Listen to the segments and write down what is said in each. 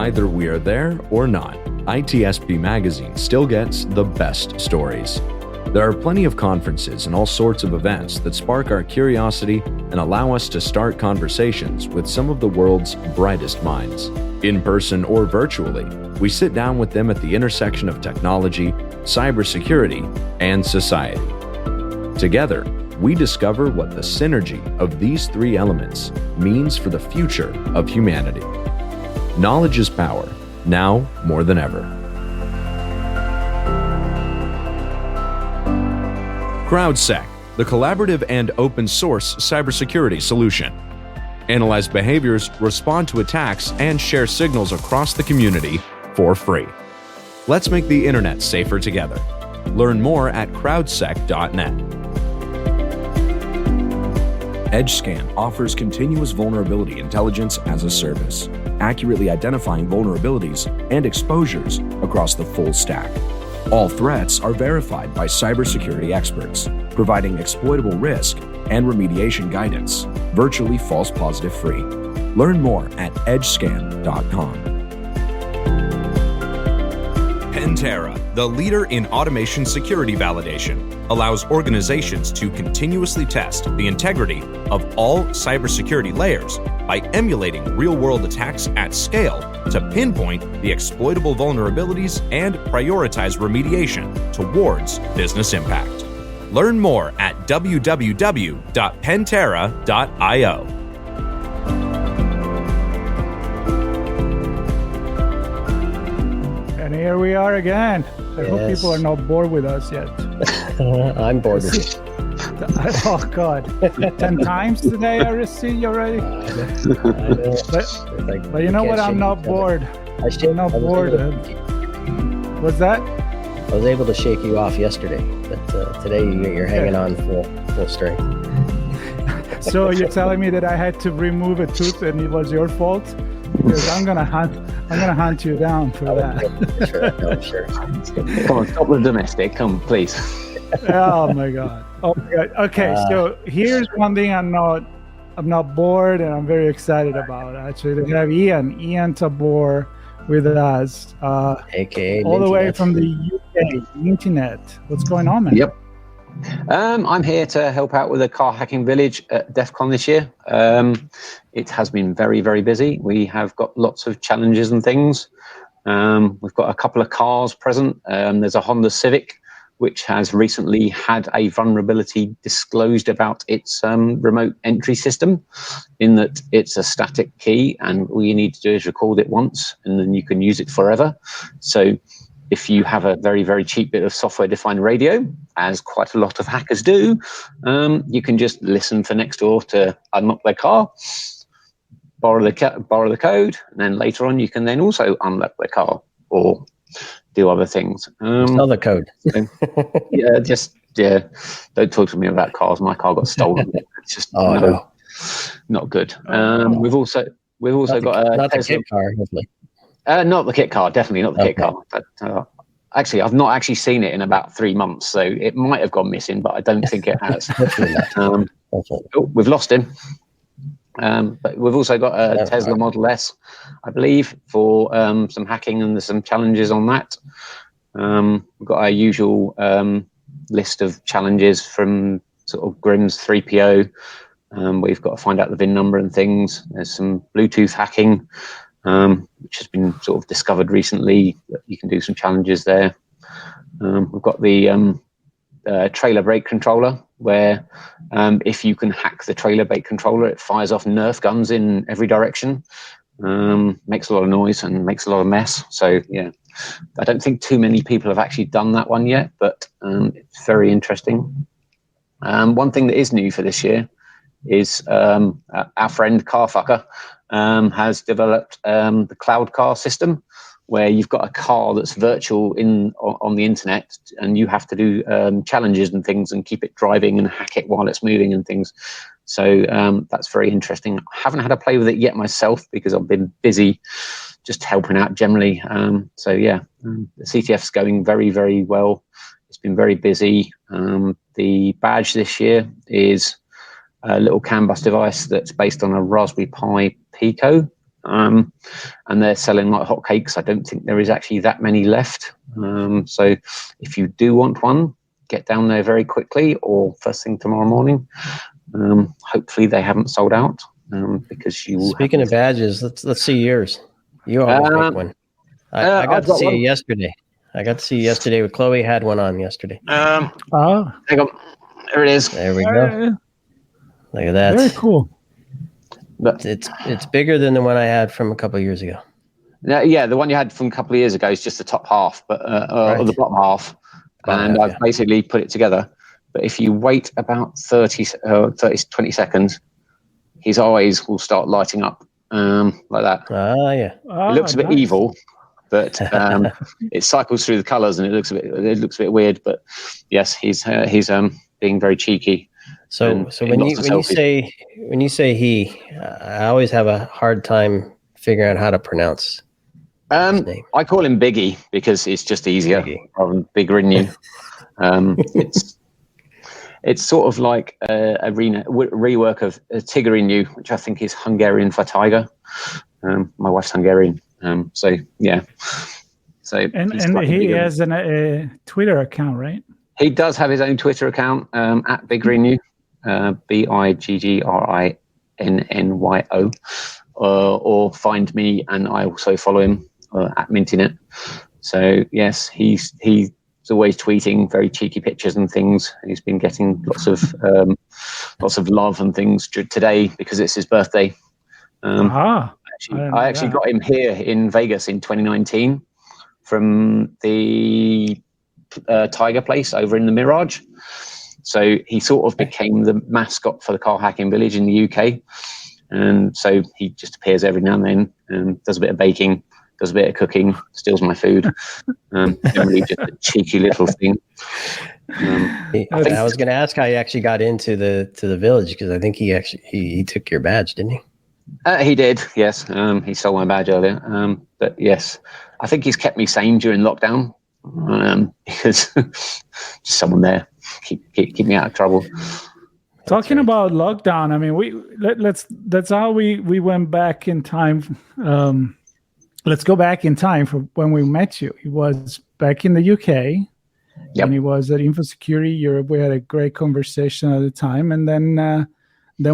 Either we are there or not, ITSPmagazine still gets the best stories. There are plenty of conferences and all sorts of events that spark our curiosity and allow us to start conversations with some of the world's brightest minds. In person or virtually, we sit down with them at the intersection of technology, cybersecurity, and society. Together, we discover what the synergy of these three elements means for the future of humanity. Knowledge is power, now more than ever. CrowdSec, the collaborative and open source cybersecurity solution. Analyze behaviors, respond to attacks, and share signals across the community for free. Let's make the internet safer together. Learn more at crowdsec.net. EdgeScan offers continuous vulnerability intelligence as a service, accurately identifying vulnerabilities and exposures across the full stack. All threats are verified by cybersecurity experts, providing exploitable risk and remediation guidance, virtually false positive free. Learn more at edgescan.com. Pantera, the leader in automation security validation, allows organizations to continuously test the integrity of all cybersecurity layers by emulating real-world attacks at scale to pinpoint the exploitable vulnerabilities and prioritize remediation towards business impact. Learn more at www.pantera.io. And here we are again. I hope people are not bored with us yet. I'm bored with you. Oh God! 10 times today I received already. I know. But you know what? I'm not bored. I'm not bored. What's that? I was able to shake you off yesterday, but today you're hanging on full strength. So you're telling me that I had to remove a tooth and it was your fault? Because I'm gonna hunt you down for that. Sure. Come on, stop the domestic. Come, please. Oh my God. Okay, so here's one thing I'm not bored and I'm very excited about. Actually, we have Ian Tabor with us, AKA all the way from the UK, Internet. What's going on, man? Yep. I'm here to help out with the car hacking village at DEF CON this year. It has been very, very busy. We have got lots of challenges and things. We've got a couple of cars present. There's a Honda Civic, which has recently had a vulnerability disclosed about its remote entry system, in that it's a static key and all you need to do is record it once and then you can use it forever. So if you have a very, very cheap bit of software-defined radio, as quite a lot of hackers do, you can just listen for next door to unlock their car, borrow the code, and then later on you can then also unlock their car or do other things. Sell the code. Don't talk to me about cars. My car got stolen. It's just not good. We've also got a Tesla car, hopefully. Not the kit car, definitely not the kit car. But actually, I've not actually seen it in about 3 months, so it might have gone missing, but I don't think it has. We've lost him. But we've also got a Tesla Model S, I believe, for some hacking, and there's some challenges on that. We've got our usual list of challenges from sort of Grimm's 3PO. We've got to find out the VIN number and things. There's some Bluetooth hacking, which has been sort of discovered recently. You can do some challenges there. We've got the trailer brake controller, where if you can hack the trailer brake controller, it fires off Nerf guns in every direction. Makes a lot of noise and makes a lot of mess. So yeah, I don't think too many people have actually done that one yet, but it's very interesting. One thing that is new for this year is our friend Carfucker has developed the cloud car system, where you've got a car that's virtual on the internet, and you have to do challenges and things and keep it driving and hack it while it's moving and things. So that's very interesting. I haven't had a play with it yet myself because I've been busy just helping out generally. So yeah, the CTF's going very, very well. It's been very busy. The badge this year is a little CAN bus device that's based on a Raspberry Pi Pico. and they're selling like hotcakes. I don't think there is actually that many left. So if you do want one, get down there very quickly or first thing tomorrow morning. Hopefully they haven't sold out, because you. Speaking of badges, let's see yours. You always make one. I got to see you yesterday. I got to see you yesterday with Chloe. Had one on yesterday. Hang on. There it is. There we go. Look at that. Very cool. But It's bigger than the one I had from a couple of years ago. Yeah, the one you had from a couple of years ago is just the top half, but or the bottom half, and I've basically put it together. But if you wait about 20 seconds, his eyes will start lighting up like that. Yeah. It looks a bit evil, but it cycles through the colours and it looks a bit weird. But yes, he's being very cheeky. So when you say he, I always have a hard time figuring out how to pronounce his name. I call him Biggie because it's just easier rather than Big Renew. It's sort of like a rework of Tigrinew, which I think is Hungarian for tiger. My wife's Hungarian, so yeah. So and he has a Twitter account, right? He does have his own Twitter account at Big Renew, BIGGRINNYO, or find me and I also follow him at Mintinet. So yes, he's always tweeting very cheeky pictures and things. He's been getting lots of love and things today because it's his birthday. I actually got him here in Vegas in 2019 from the Tiger Place over in the Mirage. So he sort of became the mascot for the car hacking village in the UK. And so he just appears every now and then and does a bit of baking, does a bit of cooking, steals my food. Generally just a cheeky little thing. I was going to ask how he actually got into the village, because I think he took your badge, didn't he? He did, yes. He stole my badge earlier. But yes, I think he's kept me sane during lockdown because just someone there keep me out of trouble. Talking about lockdown, I mean, that's how we went back in time. Let's go back in time for when we met you. It was back in the UK. Yep. And it was at InfoSecurity Europe. We had a great conversation at the time, and then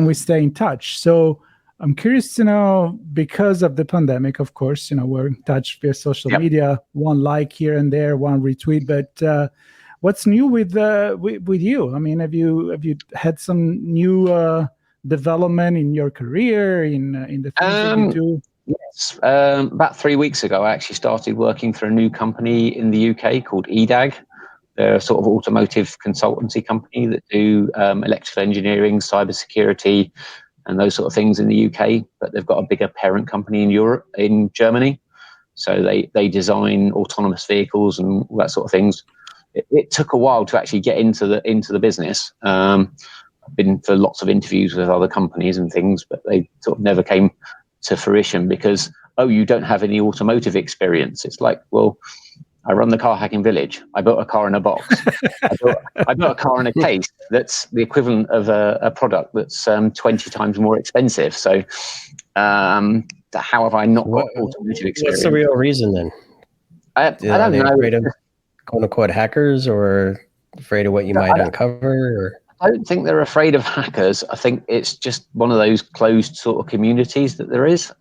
we stay in touch. So I'm curious to know, because of the pandemic, of course, we're in touch via social media, one like here and there, one retweet. But what's new with you? I mean, have you had some new development in your career, in the things that you do? Yes. About 3 weeks ago, I actually started working for a new company in the UK called EDAG. They're a sort of automotive consultancy company that do electrical engineering, cybersecurity, and those sort of things in the UK. But they've got a bigger parent company in Europe, in Germany. So they design autonomous vehicles and all that sort of things. It took a while to actually get into the business. I've been for lots of interviews with other companies and things, but they sort of never came to fruition because, you don't have any automotive experience. It's like, well, I run the car hacking village. I built a car in a box. I built a car in a case that's the equivalent of a product that's 20 times more expensive. So how have I not got automotive experience? What's the real reason then? I don't know. Afraid of quote unquote hackers, or afraid of what you might uncover? Or? I don't think they're afraid of hackers. I think it's just one of those closed sort of communities that there is.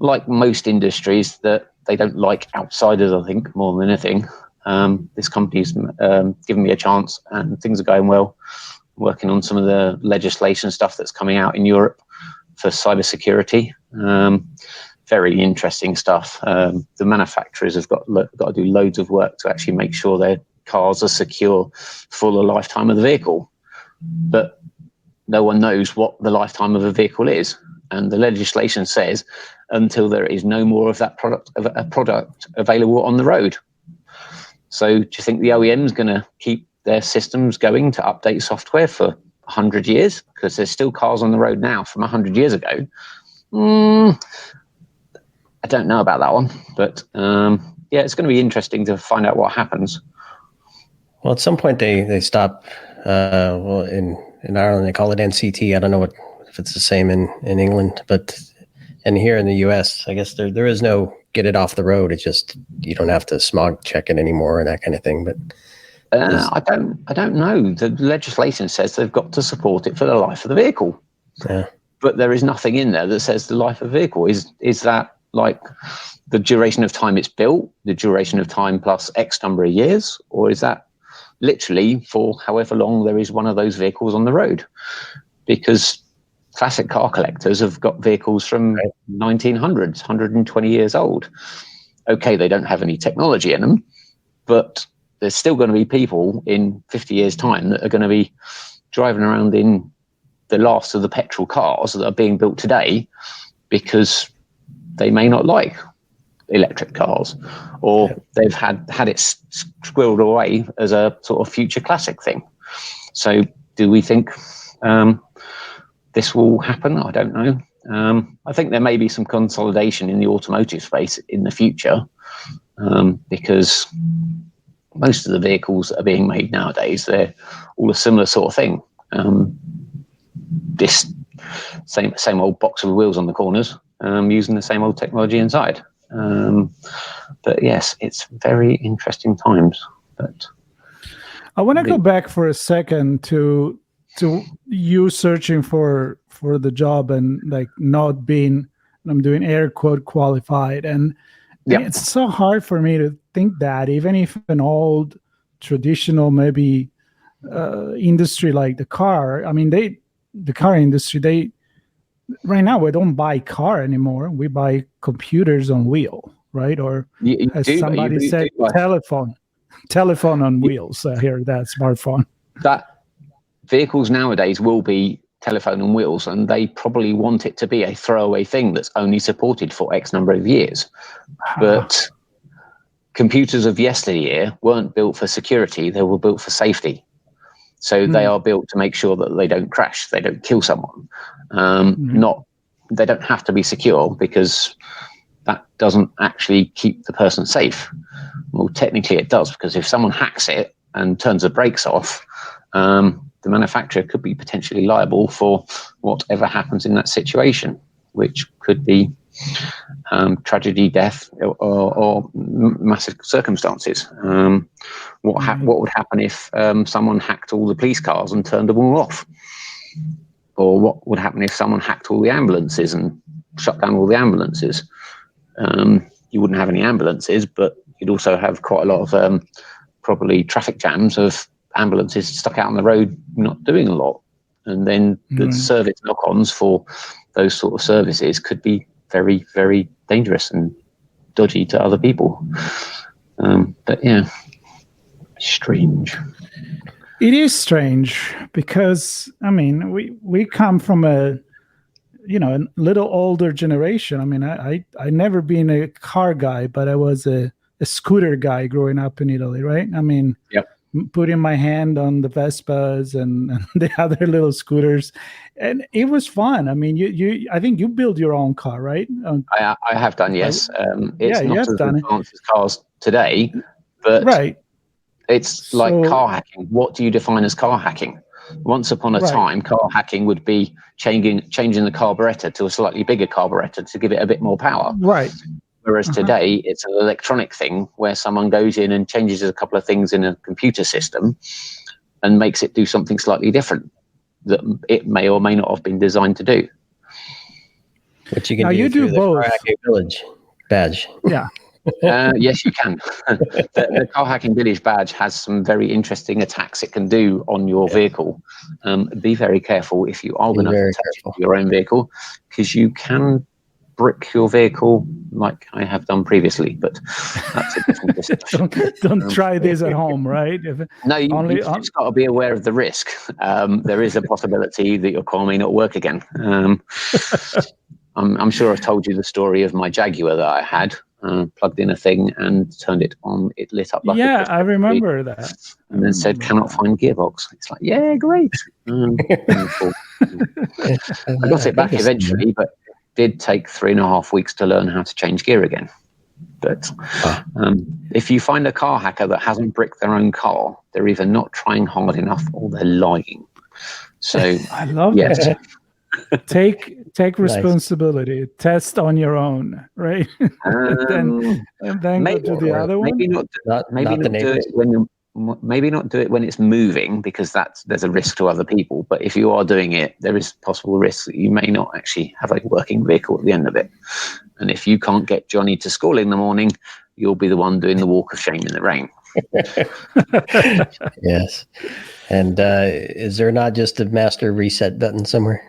Like most industries, that they don't like outsiders, I think, more than anything. This company's given me a chance and things are going well. I'm working on some of the legislation stuff that's coming out in Europe for cybersecurity. Very interesting stuff. The manufacturers have got to do loads of work to actually make sure their cars are secure for the lifetime of the vehicle. But no one knows what the lifetime of a vehicle is. And the legislation says until there is no more of that product available on the road. So do you think the OEM is going to keep their systems going to update software for 100 years? Because there's still cars on the road now from 100 years ago. I don't know about that one. But it's going to be interesting to find out what happens. Well, at some point they stop. In Ireland they call it NCT. I don't know if it's the same in England, but And here in the U.S., I guess there is no get it off the road. It's just you don't have to smog check it anymore and that kind of thing. But I don't know. The legislation says they've got to support it for the life of the vehicle. Yeah. But there is nothing in there that says the life of the vehicle. Is that like the duration of time it's built, the duration of time plus X number of years, or is that literally for however long there is one of those vehicles on the road? Because classic car collectors have got vehicles from 1900s, 120 years old. Okay, they don't have any technology in them, but there's still going to be people in 50 years' time that are going to be driving around in the last of the petrol cars that are being built today because they may not like electric cars, or they've had it squirreled away as a sort of future classic thing. So do we think this will happen? I don't know. I think there may be some consolidation in the automotive space in the future, because most of the vehicles that are being made nowadays, they're all a similar sort of thing. This same old box with wheels on the corners, using the same old technology inside. But yes, it's very interesting times. But I want to go back for a second to you searching for the job and like not being, I'm doing air quote, qualified, and it's so hard for me to think that even if an old traditional maybe industry like the car, I mean the car industry, right now we don't buy car anymore, we buy computers on wheel, right? Or as somebody said, telephone on wheels. I hear that, smartphone. That vehicles nowadays will be telephone on wheels, and they probably want it to be a throwaway thing that's only supported for X number of years. But computers of yesteryear weren't built for security, they were built for safety. So they are built to make sure that they don't crash, they don't kill someone. They don't have to be secure, because that doesn't actually keep the person safe. Well, technically it does, because if someone hacks it and turns the brakes off, the manufacturer could be potentially liable for whatever happens in that situation, which could be tragedy, death, or massive circumstances. What would happen if someone hacked all the police cars and turned them all off? Or what would happen if someone hacked all the ambulances and shut down all the ambulances? You wouldn't have any ambulances, but you'd also have quite a lot of probably traffic jams of ambulances stuck out on the road not doing a lot. And then the service knock-ons for those sort of services could be very, very dangerous and dodgy to other people. But yeah, strange. It is strange because, I mean, we come from a little older generation. I mean, I never been a car guy, but I was a scooter guy growing up in Italy, right? I mean, putting my hand on the Vespas and the other little scooters, and it was fun. I mean, I think you build your own car, right? I have done, yes. It's not as advanced as cars today, but it's like car hacking. What do you define as car hacking? Once upon a time, car hacking would be changing the carburetor to a slightly bigger carburetor to give it a bit more power. Right. Whereas today, it's an electronic thing where someone goes in and changes a couple of things in a computer system and makes it do something slightly different that it may or may not have been designed to do. Which you can do both. The Car Hacking Village badge. Yeah. Yes, you can. The Car Hacking Village badge has some very interesting attacks it can do on your vehicle. Be very careful if you are going to touch your own vehicle, because you can brick your vehicle like I have done previously, but that's a different discussion. don't try this at home, right? No, you've just got to be aware of the risk. There is a possibility that your car may not work again. I'm sure I've told you the story of my Jaguar that I had. Plugged in a thing and turned it on. It lit up like I remember that. And then said, "Cannot find gearbox." It's like, yeah, great. I got it back eventually, but did take 3.5 weeks to learn how to change gear again. But if you find a car hacker that hasn't bricked their own car, they're either not trying hard enough or they're lying. So I love that. take responsibility. Nice. Test on your own, right? and then maybe, go to the other one. Maybe not do it when maybe not do it when it's moving, because there's a risk to other people. But if you are doing it, there is possible risk that you may not actually have a working vehicle at the end of it. And if you can't get Johnny to school in the morning, you'll be the one doing the walk of shame in the rain. Yes. And is there not just a master reset button somewhere?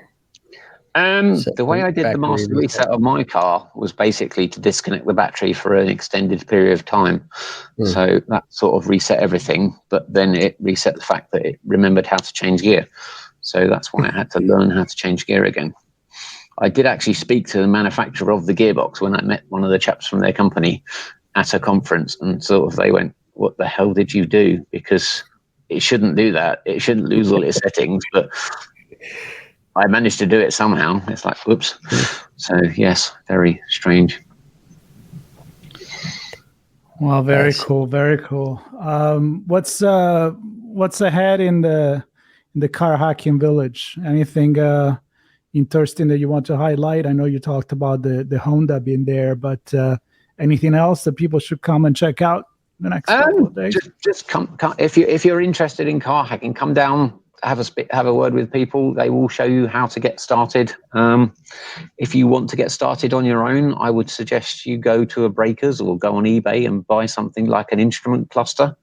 The way I did the master reset of my car was basically to disconnect the battery for an extended period of time. So that sort of reset everything, but then it reset the fact that it remembered how to change gear. So that's why I had to learn how to change gear again. I did actually speak to the manufacturer of the gearbox when I met one of the chaps from their company at a conference, and sort of they went, "What the hell did you do? Because it shouldn't do that. It shouldn't lose all its settings." But I managed to do it somehow. It's like, whoops. So yes, very strange. Well, very cool. Very cool. What's ahead in the car hacking village? Anything interesting that you want to highlight? I know you talked about the Honda being there, but anything else that people should come and check out the next couple of days? Just come if you're interested in car hacking, come down. Have a word with people. They will show you how to get started. If you want to get started on your own, I would suggest you go to a Breakers or go on eBay and buy something like an instrument cluster.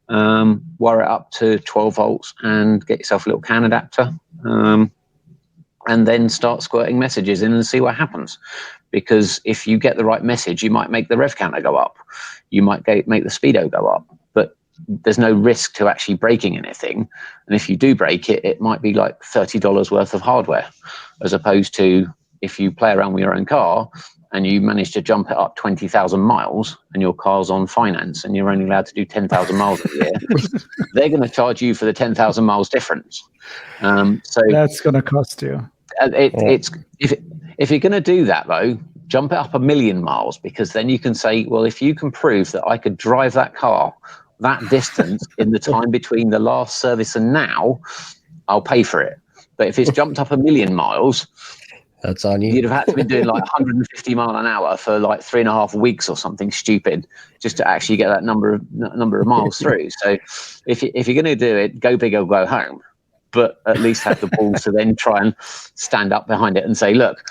Wire it up to 12 volts and get yourself a little CAN adapter. And then start squirting messages in and see what happens. Because if you get the right message, you might make the rev counter go up. You might make the speedo go up. But there's no risk to actually breaking anything. And if you do break it, it might be like $30 worth of hardware, as opposed to if you play around with your own car and you manage to jump it up 20,000 miles and your car's on finance and you're only allowed to do 10,000 miles a year, they're going to charge you for the 10,000 miles difference. So that's going to cost you. If you're going to do that, though, jump it up 1,000,000 miles, because then you can say, well, if you can prove that I could drive that car that distance in the time between the last service and now, I'll pay for it. But if it's jumped up 1,000,000 miles, that's on you. You'd have had to be doing like 150 mile an hour for like 3.5 weeks or something stupid just to actually get that number of miles through. So if you're going to do it, go big or go home. But at least have the balls to then try and stand up behind it and say, look,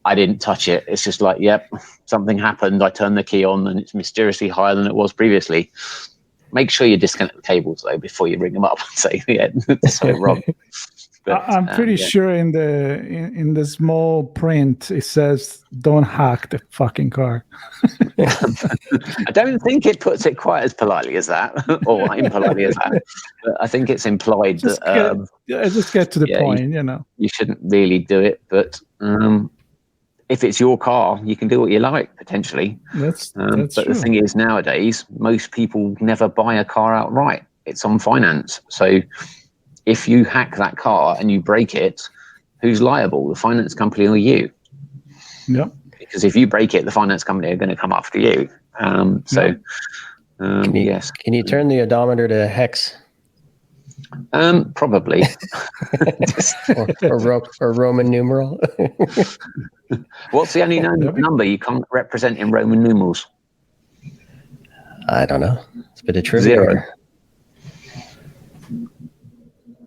I didn't touch it. It's just like, yep, something happened. I turned the key on and it's mysteriously higher than it was previously. Make sure you disconnect the cables, though, before you ring them up and say, yeah, there's something wrong. But, I'm pretty sure in the small print, it says, don't hack the fucking car. I don't think it puts it quite as politely as that, or impolitely as that. But I think it's implied just get to the point, You shouldn't really do it, but if it's your car, you can do what you like, potentially. That's but true. The thing is, nowadays, most people never buy a car outright. It's on finance. So if you hack that car and you break it, who's liable? The finance company or you? Yep. Because if you break it, the finance company are going to come after you. Yes. Can you turn the odometer to hex? Probably. or Roman numeral. What's the only number you can't represent in Roman numerals? I don't know. It's a bit of trivia. 0.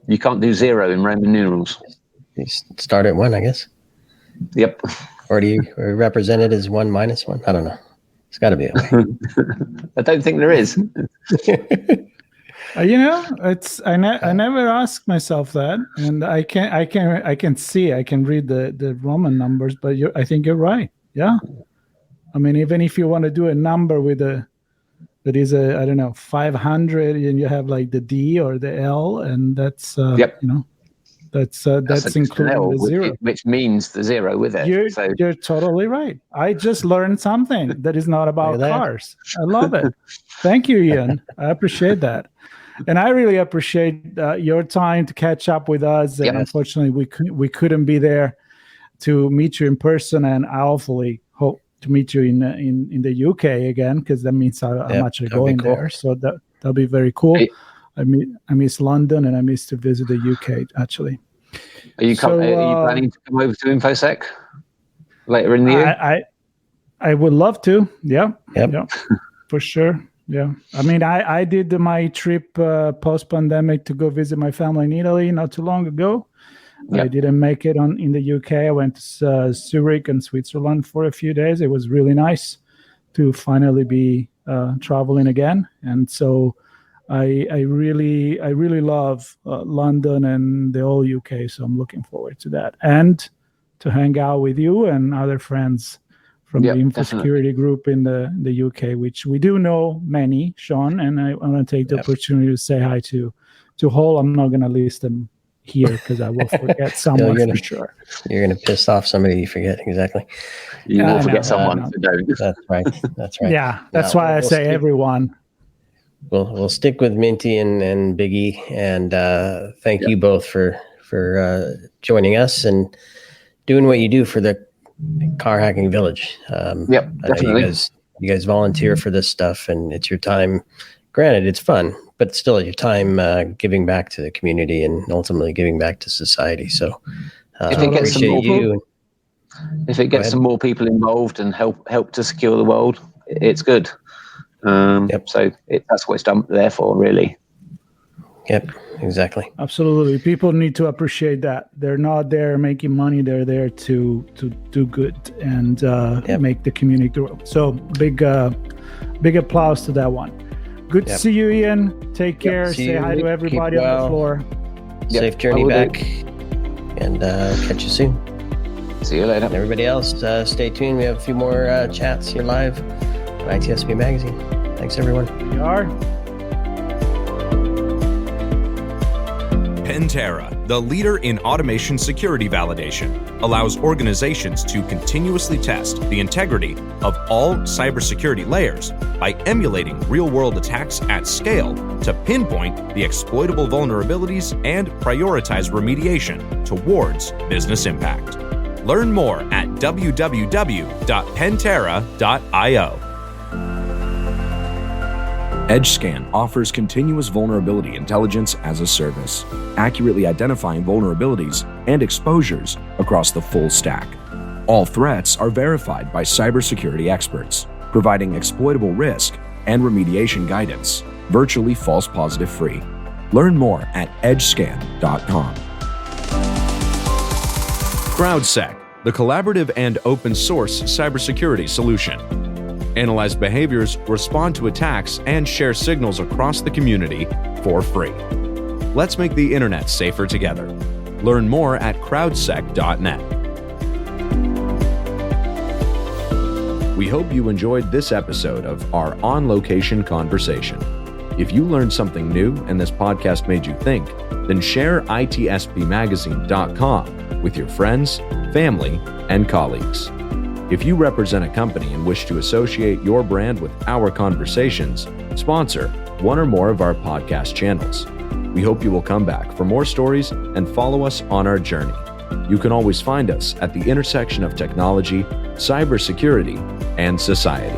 You can't do 0 in Roman numerals. You start at 1, I guess. Yep. Or do you represent it as 1 minus 1? I don't know. It's got to be a way. I don't think there is. I never asked myself that, and I can see, I can read the Roman numbers, but I think you're right. Yeah, I mean, even if you want to do a number that is 500, and you have like the D or the L, and that's that's including the 0, which means the 0 with it. You're totally right. I just learned something that is not about cars. I love it. Thank you, Ian. I appreciate that. And I really appreciate your time to catch up with us. And unfortunately, we couldn't be there to meet you in person. And I hopefully hope to meet you in the UK again, because that means how much I'm going there. So that'll be very cool. I miss London, and I miss to visit the UK, actually. Are you planning to come over to InfoSec later in the year? I would love to. Yeah. Yep. Yeah, for sure. Yeah. I mean, I did my trip post-pandemic to go visit my family in Italy not too long ago. Yep. I didn't make it in the UK. I went to Zurich and Switzerland for a few days. It was really nice to finally be traveling again. And so I really love London and the whole UK. So I'm looking forward to that and to hang out with you and other friends from the InfoSecurity group in the UK, which we do know many, Sean. And I want to take the opportunity to say hi to Hall. I'm not going to list them here because I will forget someone for sure. You're going to piss off somebody you forget. Exactly. You will forget someone. That's right. That's right. Yeah, that's why I say everyone. We'll stick with Minty and Biggie, and thank you both for joining us and doing what you do for the car hacking village. Definitely. You guys volunteer for this stuff, and it's your time. Granted, it's fun, but still your time giving back to the community and ultimately giving back to society. So if it gets some more people involved and help to secure the world, it's good. So that's what it's done there for, really. Yep, exactly. Absolutely. People need to appreciate that. They're not there making money. They're there to do good and make the community grow. So big applause to that one. Good to see you, Ian. Take care. Say hi to everybody on the floor. Safe journey back. And catch you soon. See you later. And everybody else, stay tuned. We have a few more chats here live on ITSP Magazine. Thanks, everyone. We are. Pantera, the leader in automation security validation, allows organizations to continuously test the integrity of all cybersecurity layers by emulating real-world attacks at scale to pinpoint the exploitable vulnerabilities and prioritize remediation towards business impact. Learn more at www.pantera.io. EdgeScan offers continuous vulnerability intelligence as a service, accurately identifying vulnerabilities and exposures across the full stack. All threats are verified by cybersecurity experts, providing exploitable risk and remediation guidance, virtually false positive free. Learn more at edgescan.com. CrowdSec, the collaborative and open source cybersecurity solution. Analyze behaviors, respond to attacks, and share signals across the community for free. Let's make the internet safer together. Learn more at crowdsec.net. We hope you enjoyed this episode of our on-location conversation. If you learned something new and this podcast made you think, then share ITSPmagazine.com with your friends, family, and colleagues. If you represent a company and wish to associate your brand with our conversations, sponsor one or more of our podcast channels. We hope you will come back for more stories and follow us on our journey. You can always find us at the intersection of technology, cybersecurity, and society.